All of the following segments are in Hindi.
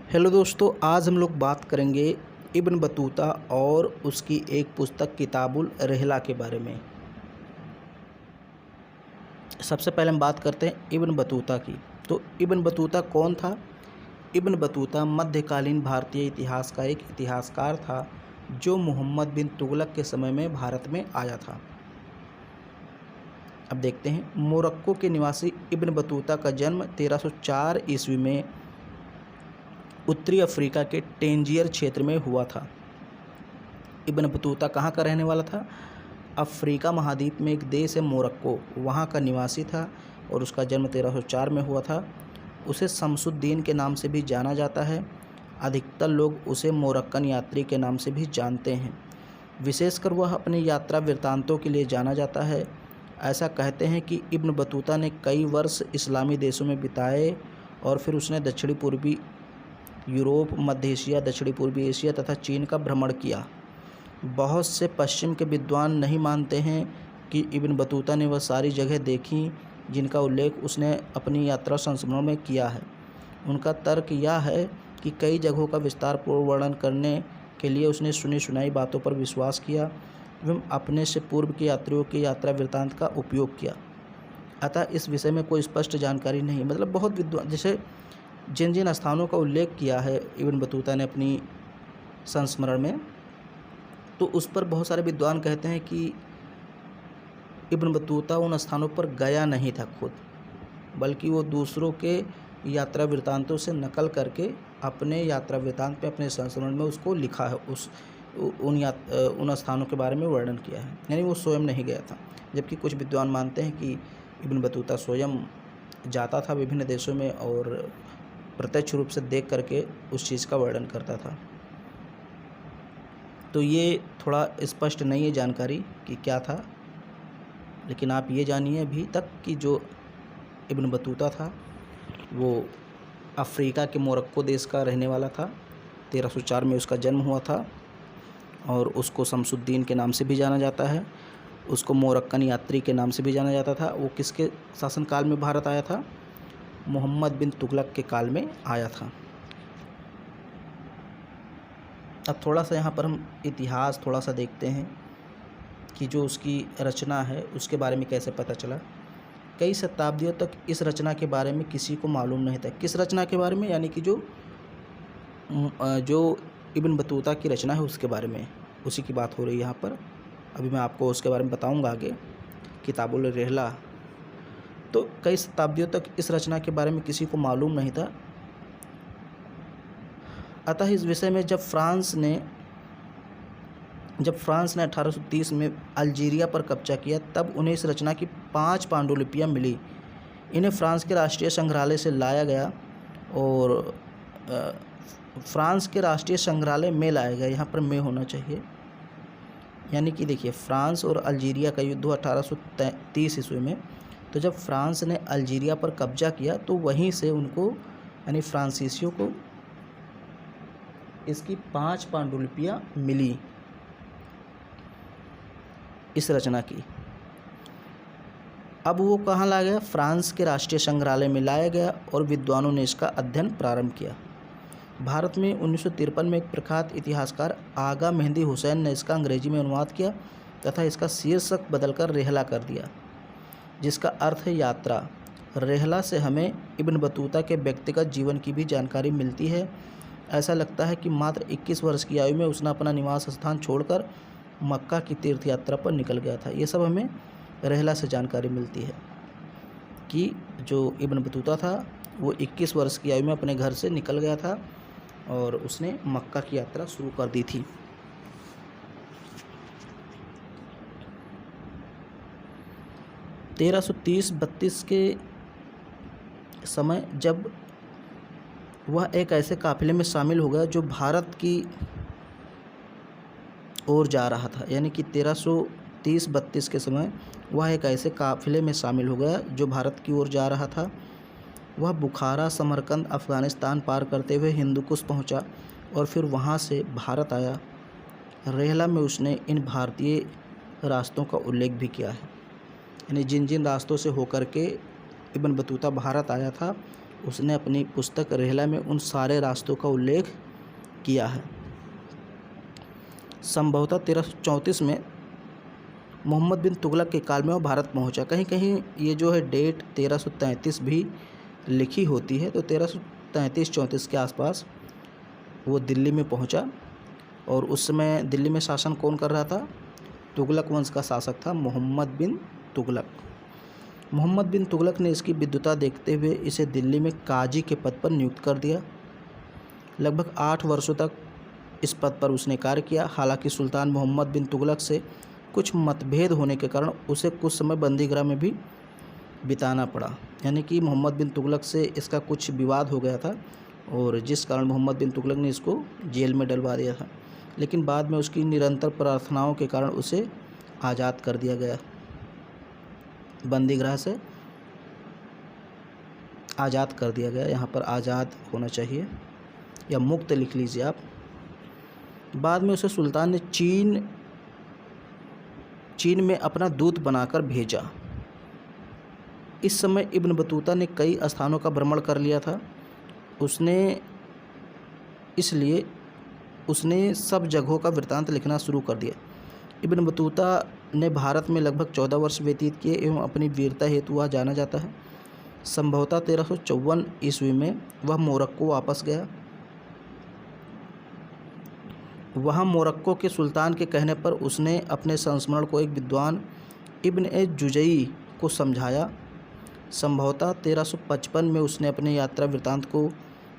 हेलो दोस्तों, आज हम लोग बात करेंगे इब्न बतूता और उसकी एक पुस्तक किताबुल रहला के बारे में। सबसे पहले हम बात करते हैं इब्न बतूता की। तो इब्न बतूता कौन था? इब्न बतूता मध्यकालीन भारतीय इतिहास का एक इतिहासकार था जो मोहम्मद बिन तुगलक के समय में भारत में आया था। अब देखते हैं, मोरक्को के निवासी इब्न बतूता का जन्म 1304 ईस्वी में उत्तरी अफ्रीका के टेंजियर क्षेत्र में हुआ था। इब्न बतूता कहाँ का रहने वाला था? अफ्रीका महाद्वीप में एक देश है मोरक्को, वहाँ का निवासी था और उसका जन्म 1304 में हुआ था। उसे शमसुद्दीन के नाम से भी जाना जाता है। अधिकतर लोग उसे मोरक्कन यात्री के नाम से भी जानते हैं। विशेषकर वह अपने यात्रा वृत्तांतों के लिए जाना जाता है। ऐसा कहते हैं कि इब्न बतूता ने कई वर्ष इस्लामी देशों में बिताए और फिर उसने दक्षिणी पूर्वी यूरोप, मध्य एशिया, दक्षिणी पूर्वी एशिया तथा चीन का भ्रमण किया। बहुत से पश्चिम के विद्वान नहीं मानते हैं कि इब्न बतूता ने वह सारी जगह देखी जिनका उल्लेख उसने अपनी यात्रा संस्मरणों में किया है। उनका तर्क यह है कि कई जगहों का विस्तारपूर्वक वर्णन करने के लिए उसने सुनी सुनाई बातों पर विश्वास किया एवं अपने से पूर्व के यात्रियों के यात्रा वृत्तांत का उपयोग किया। अतः इस विषय में कोई स्पष्ट जानकारी नहीं, मतलब बहुत विद्वान, जैसे जिन जिन स्थानों का उल्लेख किया है इब्न बतूता ने अपनी संस्मरण में, तो उस पर बहुत सारे विद्वान कहते हैं कि इब्न बतूता उन स्थानों पर गया नहीं था खुद, बल्कि वो दूसरों के यात्रा वृत्तांतों से नकल करके अपने यात्रा वृत्तांत में, अपने संस्मरण में उसको लिखा है, उन स्थानों के बारे में वर्णन किया है, यानी वो स्वयं नहीं गया था। जबकि कुछ विद्वान मानते हैं कि इब्न बतूता स्वयं जाता था विभिन्न देशों में और प्रत्यक्ष रूप से देख करके उस चीज़ का वर्णन करता था। तो ये थोड़ा स्पष्ट नहीं है जानकारी कि क्या था, लेकिन आप ये जानिए अभी तक कि जो इब्न बतूता था वो अफ्रीका के मोरक्को देश का रहने वाला था। 1304 में उसका जन्म हुआ था और उसको शमसुद्दीन के नाम से भी जाना जाता है। उसको मोरक्कन यात्री के नाम से भी जाना जाता था। वो किसके शासनकाल में भारत आया था? मोहम्मद बिन तुगलक के काल में आया था। अब थोड़ा सा यहाँ पर हम इतिहास थोड़ा सा देखते हैं कि जो उसकी रचना है उसके बारे में कैसे पता चला। कई शताब्दियों तक इस रचना के बारे में किसी को मालूम नहीं था। किस रचना के बारे में? यानी कि जो इब्न बतूता की रचना है उसके बारे में, उसी की बात हो रही है यहाँ पर। अभी मैं आपको उसके बारे में बताऊँगा आगे, किताबुल रहला। तो कई शताब्दियों तक इस रचना के बारे में किसी को मालूम नहीं था। अतः इस विषय में जब फ्रांस ने 1830 में अल्जीरिया पर कब्जा किया, तब उन्हें इस रचना की 5 पांडुलिपियाँ मिली। इन्हें फ्रांस के राष्ट्रीय संग्रहालय से लाया गया और फ्रांस के राष्ट्रीय संग्रहालय में लाया गया। यहाँ पर में होना चाहिए। यानी कि देखिए, फ्रांस और अल्जीरिया का युद्ध हुआ 1830 ईस्वी में। तो जब फ्रांस ने अल्जीरिया पर कब्जा किया तो वहीं से उनको, यानी फ्रांसीसियों को, इसकी 5 पांडुलिपियाँ मिली इस रचना की। अब वो कहाँ लाया गया? फ्रांस के राष्ट्रीय संग्रहालय में लाया गया और विद्वानों ने इसका अध्ययन प्रारंभ किया। भारत में 1953 में एक प्रख्यात इतिहासकार आगा मेहंदी हुसैन ने इसका अंग्रेजी में अनुवाद किया तथा इसका शीर्षक बदलकर रहला कर दिया, जिसका अर्थ है यात्रा। रहला से हमें इब्न बतूता के व्यक्तिगत जीवन की भी जानकारी मिलती है। ऐसा लगता है कि मात्र 21 वर्ष की आयु में उसने अपना निवास स्थान छोड़कर मक्का की तीर्थ यात्रा पर निकल गया था। ये सब हमें रहला से जानकारी मिलती है कि जो इब्न बतूता था वो 21 वर्ष की आयु में अपने घर से निकल गया था और उसने मक्का की यात्रा शुरू कर दी थी। तेरह सौ 32 के समय जब वह एक ऐसे काफिले में शामिल हो गया जो भारत की ओर जा रहा था। यानी कि 1330-32 के समय वह एक ऐसे काफिले में शामिल हो गया जो भारत की ओर जा रहा था। वह बुखारा, समरकंद, अफ़गानिस्तान पार करते हुए हिंदुकुश पहुंचा और फिर वहां से भारत आया। रहला में उसने इन भारतीय रास्तों का उल्लेख भी किया है, यानी जिन जिन रास्तों से होकर के इब्न बतूता भारत आया था उसने अपनी पुस्तक रेहला में उन सारे रास्तों का उल्लेख किया है। संभवतः 1334 में मोहम्मद बिन तुगलक के काल में वो भारत पहुंचा। कहीं कहीं ये जो है डेट 1333 भी लिखी होती है, तो 1333-34 के आसपास वो दिल्ली में पहुंचा। और उस समय दिल्ली में शासन कौन कर रहा था? तुगलक वंश का शासक था मोहम्मद बिन तुगलक। मोहम्मद बिन तुगलक ने इसकी विद्वता देखते हुए इसे दिल्ली में काजी के पद पर नियुक्त कर दिया। लगभग 8 वर्षों तक इस पद पर उसने कार्य किया। हालांकि सुल्तान मोहम्मद बिन तुगलक से कुछ मतभेद होने के कारण उसे कुछ समय बंदीगृह में भी बिताना पड़ा। यानी कि मोहम्मद बिन तुगलक से इसका कुछ विवाद हो गया था और जिस कारण मोहम्मद बिन तुगलक ने इसको जेल में डलवा दिया था। लेकिन बाद में उसकी निरंतर प्रार्थनाओं के कारण उसे आज़ाद कर दिया गया। बंदीगृह से आज़ाद कर दिया गया। यहाँ पर आज़ाद होना चाहिए या मुक्त लिख लीजिए आप। बाद में उसे सुल्तान ने चीन में अपना दूत बनाकर भेजा। इस समय इब्न बतूता ने कई स्थानों का भ्रमण कर लिया था। इसलिए उसने सब जगहों का वृत्तांत लिखना शुरू कर दिया। इब्न बतूता ने भारत में लगभग 14 वर्ष व्यतीत किए एवं अपनी वीरता हेतु वह जाना जाता है। संभवतः 1354 ईस्वी में वह मोरक्को वापस गया। वहाँ मोरक्को के सुल्तान के कहने पर उसने अपने संस्मरण को एक विद्वान इब्न-ए-जुज़ई को समझाया। संभवतः 1355 में उसने अपने यात्रा वृत्तांत को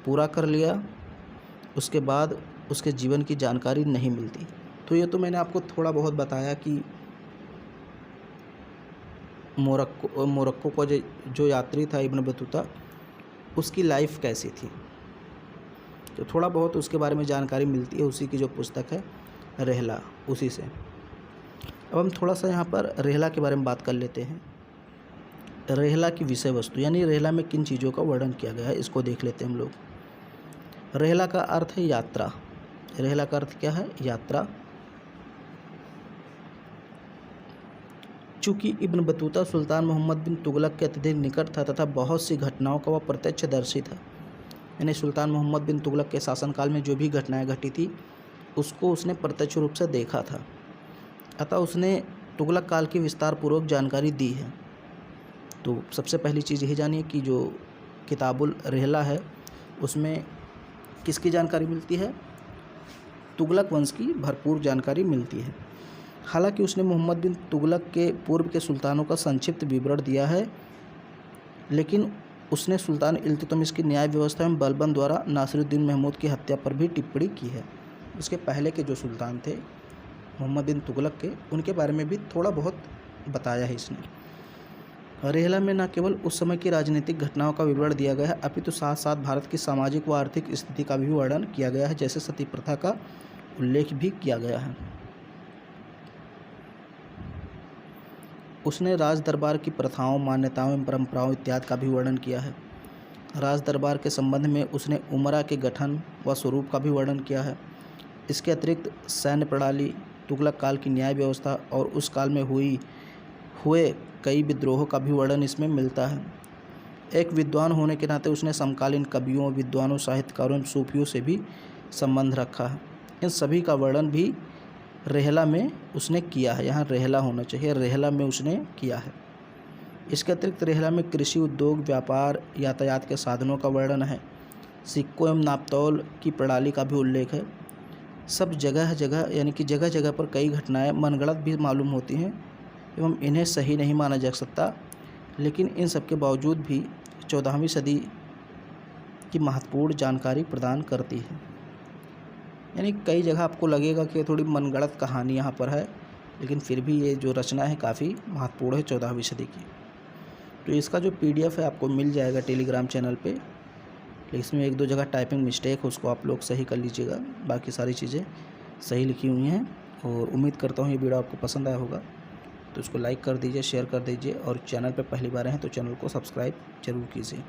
पूरा कर लिया। उसके बाद उसके जीवन की जानकारी नहीं मिलती। तो ये तो मैंने आपको थोड़ा बहुत बताया कि मोरक्को का जो यात्री था इब्न बतूता, उसकी लाइफ कैसी थी, तो थोड़ा बहुत उसके बारे में जानकारी मिलती है उसी की जो पुस्तक है रेहला, उसी से। अब हम थोड़ा सा यहाँ पर रेहला के बारे में बात कर लेते हैं। रेहला की विषय वस्तु यानी रेहला में किन चीज़ों का वर्णन किया गया है, इसको देख लेते हैं हम लोग। रेहला का अर्थ है यात्रा। रेहला का अर्थ क्या है? यात्रा। चूँकि इब्न बतूता सुल्तान मोहम्मद बिन तुगलक के अत्यधिक निकट था तथा बहुत सी घटनाओं का वह प्रत्यक्षदर्शी था, यानी सुल्तान मोहम्मद बिन तुगलक के शासनकाल में जो भी घटनाएं घटी थी उसको उसने प्रत्यक्ष रूप से देखा था। अतः उसने तुगलक काल की विस्तार पूर्वक जानकारी दी है। तो सबसे पहली चीज़ यही जानिए कि जो किताबुल रेहला है उसमें किसकी जानकारी मिलती है? तुगलक वंश की भरपूर जानकारी मिलती है। हालांकि उसने मोहम्मद बिन तुगलक के पूर्व के सुल्तानों का संक्षिप्त विवरण दिया है, लेकिन उसने सुल्तान इल्तुतमिश की न्याय व्यवस्था में बलबन द्वारा नासिरुद्दीन महमूद की हत्या पर भी टिप्पणी की है। उसके पहले के जो सुल्तान थे मोहम्मद बिन तुगलक के, उनके बारे में भी थोड़ा बहुत बताया है इसने। रेहला में न केवल उस समय की राजनीतिक घटनाओं का विवरण दिया गया है, अपितु साथ साथ भारत की सामाजिक व आर्थिक स्थिति का भी वर्णन किया गया है, जैसे सती प्रथा का उल्लेख भी किया गया है। उसने राज दरबार की प्रथाओं, मान्यताओं एवं परंपराओं इत्यादि का भी वर्णन किया है। राज दरबार के संबंध में उसने उमरा के गठन व स्वरूप का भी वर्णन किया है। इसके अतिरिक्त सैन्य प्रणाली, तुगलक काल की न्याय व्यवस्था और उस काल में हुए कई विद्रोहों का भी वर्णन इसमें मिलता है। एक विद्वान होने के नाते उसने समकालीन कवियों, विद्वानों, साहित्यकारों एवं सूफियों से भी संबंध रखा है। इन सभी का वर्णन भी रेहला में उसने किया है। यहाँ रेहला होना चाहिए, रेहला में उसने किया है। इसके अतिरिक्त रेहला में कृषि, उद्योग, व्यापार, यातायात के साधनों का वर्णन है। सिक्कों एवं नापतौल की प्रणाली का भी उल्लेख है। सब जगह जगह यानी कि जगह जगह पर कई घटनाएं मनगढ़ंत भी मालूम होती हैं एवं इन्हें सही नहीं माना जा सकता, लेकिन इन सब के बावजूद भी 14वीं सदी की महत्वपूर्ण जानकारी प्रदान करती है। यानी कई जगह आपको लगेगा कि थोड़ी मनगढ़ंत कहानी यहाँ पर है, लेकिन फिर भी ये जो रचना है काफ़ी महत्वपूर्ण है 14वीं सदी की। तो इसका जो PDF है आपको मिल जाएगा टेलीग्राम चैनल पे, लेकिन इसमें एक दो जगह टाइपिंग मिस्टेक, उसको आप लोग सही कर लीजिएगा। बाकी सारी चीज़ें सही लिखी हुई हैं और उम्मीद करता हूँ ये वीडियो आपको पसंद आया होगा। तो इसको लाइक कर दीजिए, शेयर कर दीजिए और चैनल पे पहली बार हैं तो चैनल को सब्सक्राइब ज़रूर कीजिए।